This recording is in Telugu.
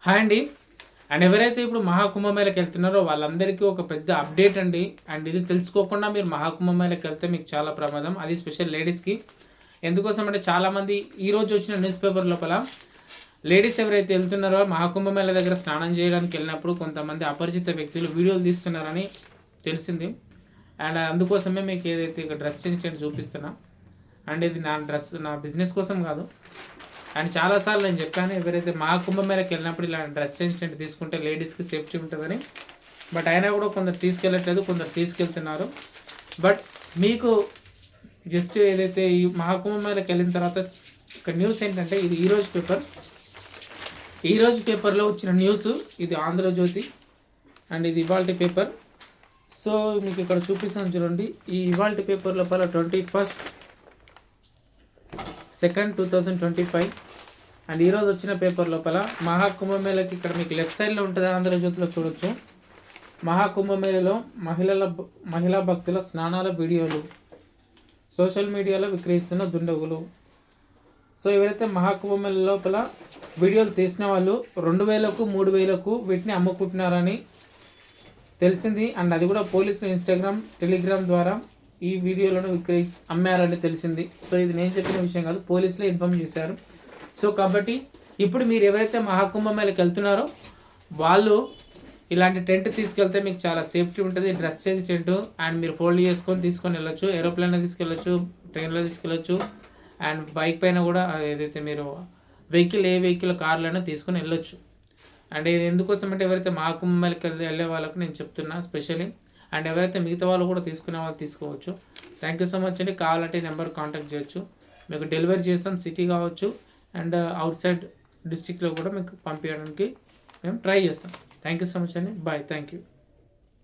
హాయ్ అండి. అండ్ ఎవరైతే ఇప్పుడు మహాకుంభమేళకి వెళ్తున్నారో వాళ్ళందరికీ ఒక పెద్ద అప్డేట్ అండి. అండ్ ఇది తెలుసుకోకుండా మీరు మహాకుంభమేళకి వెళ్తే మీకు చాలా ప్రమాదం. అది స్పెషల్ లేడీస్కి. ఎందుకోసం అంటే చాలామంది ఈరోజు వచ్చిన న్యూస్ పేపర్ లోపల లేడీస్ ఎవరైతే వెళ్తున్నారో మహాకుంభమేళ దగ్గర స్నానం చేయడానికి వెళ్ళినప్పుడు కొంతమంది అపరిచిత వ్యక్తులు వీడియోలు తీస్తున్నారని తెలిసింది. అండ్ అందుకోసమే మీకు ఏదైతే ఇక డ్రెస్ చేంజ్ చూపిస్తున్నా. అండ్ ఇది నా బిజినెస్ కోసం కాదు. అండ్ చాలాసార్లు నేను చెప్పాను, ఎవరైతే మహాకుంభమేళకి వెళ్ళినప్పుడు ఇలా డ్రెస్ చేంజ్ తీసుకుంటే లేడీస్కి సేఫ్టీ ఉంటుందని. బట్ అయినా కూడా కొందరు తీసుకెళ్ళట్లేదు, కొందరు తీసుకెళ్తున్నారు. బట్ మీకు జస్ట్ ఏదైతే ఈ మహాకుంభమేళకి వెళ్ళిన తర్వాత ఒక న్యూస్ ఏంటంటే, ఇది ఈరోజు పేపర్లో వచ్చిన న్యూస్. ఇది ఆంధ్రజ్యోతి అండ్ ఇది ఇవాల్టి పేపర్. సో మీకు ఇక్కడ చూపిస్తాను చూడండి. ఈ ఇవాల్టి పేపర్ లోపల 21/2/2025 అండ్ ఈరోజు వచ్చిన పేపర్ లోపల మహాకుంభమేళకి ఇక్కడ మీకు లెఫ్ట్ సైడ్లో ఉంటుంది, ఆంధ్రజ్యోతిలో చూడొచ్చు. మహాకుంభమేళలో మహిళా భక్తుల స్నానాల వీడియోలు సోషల్ మీడియాలో విక్రయిస్తున్న దుండగులు. సో ఎవరైతే మహాకుంభమేళ లోపల వీడియోలు తీసిన వాళ్ళు 2000కు 3000కు వీటిని అమ్ముకుంటున్నారని తెలిసింది. అండ్ అది కూడా పోలీసులు ఇన్స్టాగ్రామ్, టెలిగ్రామ్ ద్వారా ఈ వీడియోలను అమ్మారని తెలిసింది. సో ఇది నేను చెప్పిన విషయం కాదు, పోలీసులే ఇన్ఫార్మ్ చేశారు. సో కాబట్టి ఇప్పుడు మీరు ఎవరైతే మహాకుంభమేళకి వెళ్తున్నారో వాళ్ళు ఇలాంటి టెంట్ తీసుకెళ్తే మీకు చాలా సేఫ్టీ ఉంటుంది. డ్రెస్ చేసి టెంట్ అండ్ మీరు ఫోల్డ్ చేసుకొని తీసుకొని వెళ్ళొచ్చు. ఏరోప్లేన్లో తీసుకెళ్ళొచ్చు, ట్రైన్లో తీసుకెళ్ళొచ్చు అండ్ బైక్ పైన కూడా ఏదైతే మీరు ఏ వెహికల్ కార్లైనా తీసుకొని వెళ్ళొచ్చు. అండ్ ఇది ఎందుకోసం అంటే ఎవరైతే మహాకుంభమేళకి వెళ్ళే వాళ్ళకు నేను చెప్తున్నా స్పెషల్లీ. అండ్ ఎవరైతే మిగతా వాళ్ళు కూడా తీసుకునే వాళ్ళు తీసుకోవచ్చు. థ్యాంక్ యూ సో మచ్ అండి. కావాలంటే నెంబర్ కాంటాక్ట్ చేయొచ్చు, మీకు డెలివరీ చేస్తాం. సిటీ కావచ్చు అండ్ అవుట్ సైడ్ డిస్టిక్లో కూడా మీకు పంపించడానికి మేము ట్రై చేస్తాం. థ్యాంక్ యూ సో మచ్ అండి. బాయ్. Thank you.